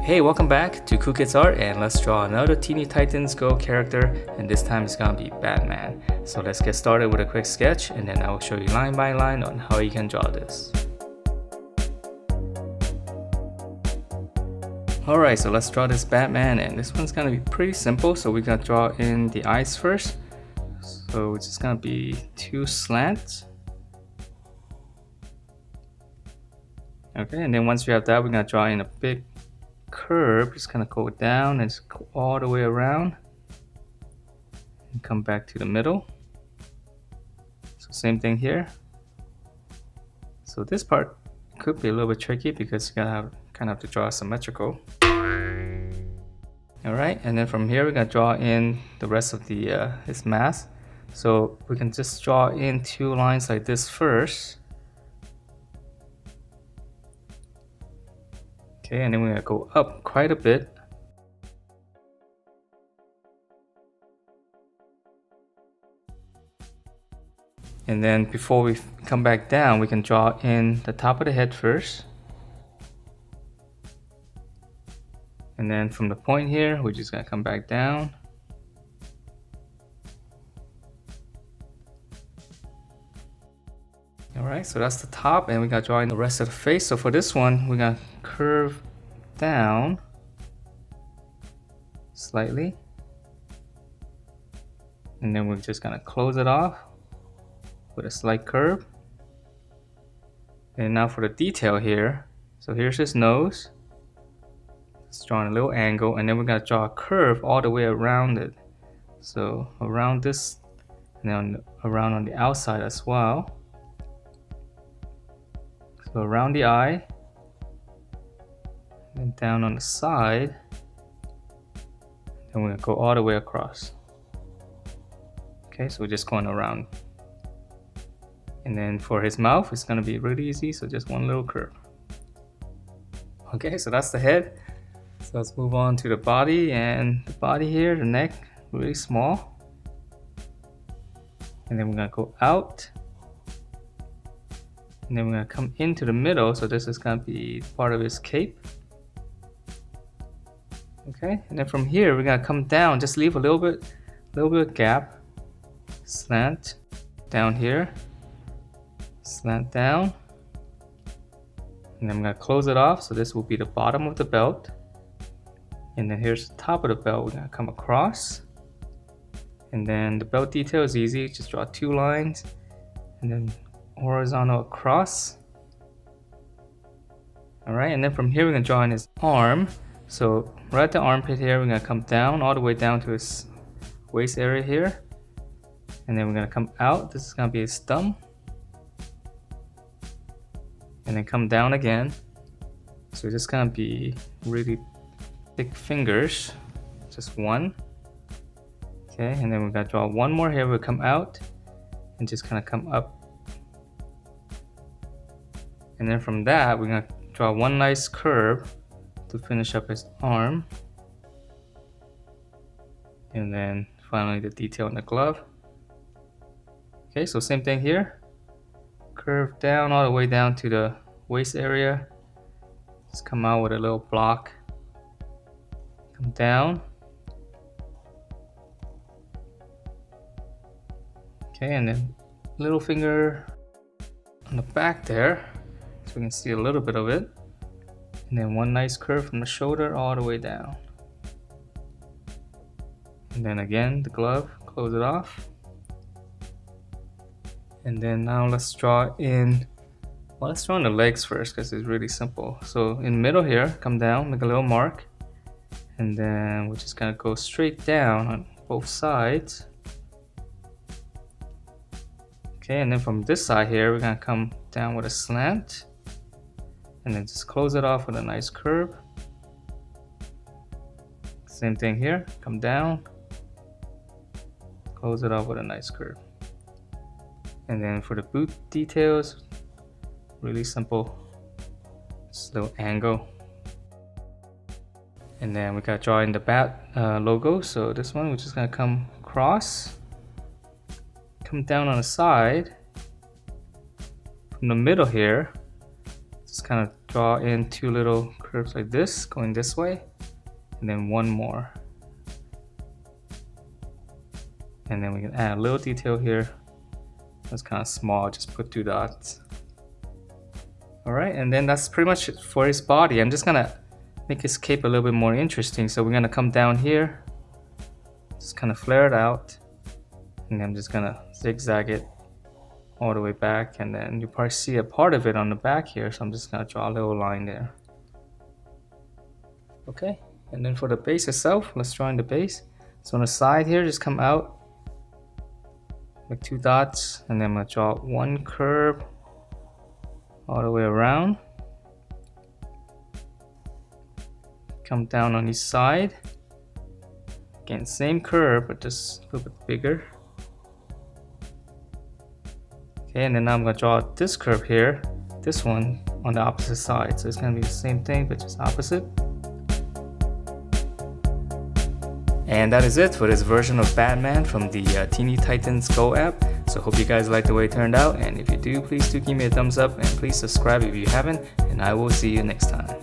Hey, welcome back to Cool Kids Art, and let's draw another Teeny Titans Go character, and this time it's gonna be Batman. So let's get started with a quick sketch, and then I will show you line by line on how you can draw this. Alright, so let's draw this Batman, and this one's gonna be pretty simple. So we're gonna draw in the eyes first. So it's just gonna be two slants. Okay, and then once we have that, we're gonna draw in a big curve. Just kind of go down and just go all the way around and come back to the middle. So same thing here. So this part could be a little bit tricky because you gotta kind of have to draw symmetrical. All right, and then from here we're gonna draw in the rest of the his mask. So we can just draw in two lines like this first. Okay, and then we're gonna go up quite a bit. And then before we come back down, we can draw in the top of the head first. And then from the point here, we're just gonna come back down. Alright, so that's the top, and we gotta draw in the rest of the face. So for this one, we're gonna curve down slightly. And then we're just gonna close it off with a slight curve. And now for the detail here. So here's his nose. Just drawing a little angle, and then we're gonna draw a curve all the way around it. So around this, and then around on the outside as well. So around the eye, and down on the side, and we're gonna go all the way across. Okay, so we're just going around. And then for his mouth, it's gonna be really easy, so just one little curve. Okay, so that's the head. So let's move on to the body, and the body here, the neck, really small. And then we're gonna go out. And then we're gonna come into the middle, so this is gonna be part of his cape. Okay, and then from here we're gonna come down, just leave a little bit gap, slant down here, slant down, and then I'm gonna close it off. So this will be the bottom of the belt, and then here's the top of the belt. We're gonna come across, and then the belt detail is easy. Just draw two lines, and then horizontal across. All right, and then from here we're gonna draw in his arm. So right at the armpit here, we're gonna come down all the way down to his waist area here, and then we're gonna come out. This is gonna be his thumb, and then come down again. So it's just gonna be really thick fingers, just one. Okay, and then we're gonna draw one more here. We'll come out and just kind of come up. And then from that, we're gonna draw one nice curve to finish up his arm. And then finally the detail in the glove. Okay, so same thing here. Curve down all the way down to the waist area. Just come out with a little block. Come down. Okay, and then little finger on the back there, so we can see a little bit of it. And then one nice curve from the shoulder all the way down. And then again, the glove, close it off. And then now let's draw in, well, let's draw in the legs first because it's really simple. So in the middle here, come down, make a little mark. And then we're just gonna go straight down on both sides. Okay, and then from this side here, we're gonna come down with a slant. And then just close it off with a nice curve. Same thing here, come down. Close it off with a nice curve. And then for the boot details, really simple. Just a little angle. And then we gotta draw in the bat logo. So this one, we're just gonna come across, come down on the side. From the middle here, just kind of draw in 2 little curves like this, going this way, and then 1 more. And then we can add a little detail here. That's kind of small, just put 2 dots. Alright, and then that's pretty much it for his body. I'm just gonna make his cape a little bit more interesting. So we're gonna come down here, just kind of flare it out, and then I'm just gonna zigzag it all the way back, and then you probably see a part of it on the back here, so I'm just gonna draw a little line there. Okay, and then for the base itself, let's draw in the base. So on the side here, just come out, make 2 dots, and then I'm gonna draw 1 curve all the way around. Come down on each side. Again, same curve, but just a little bit bigger. Okay, and then now I'm gonna draw this curve here, this one on the opposite side. So it's gonna be the same thing, but just opposite. And that is it for this version of Batman from the Teeny Titans Go app. So hope you guys like the way it turned out, and if you do, please do give me a thumbs up, and please subscribe if you haven't, and I will see you next time.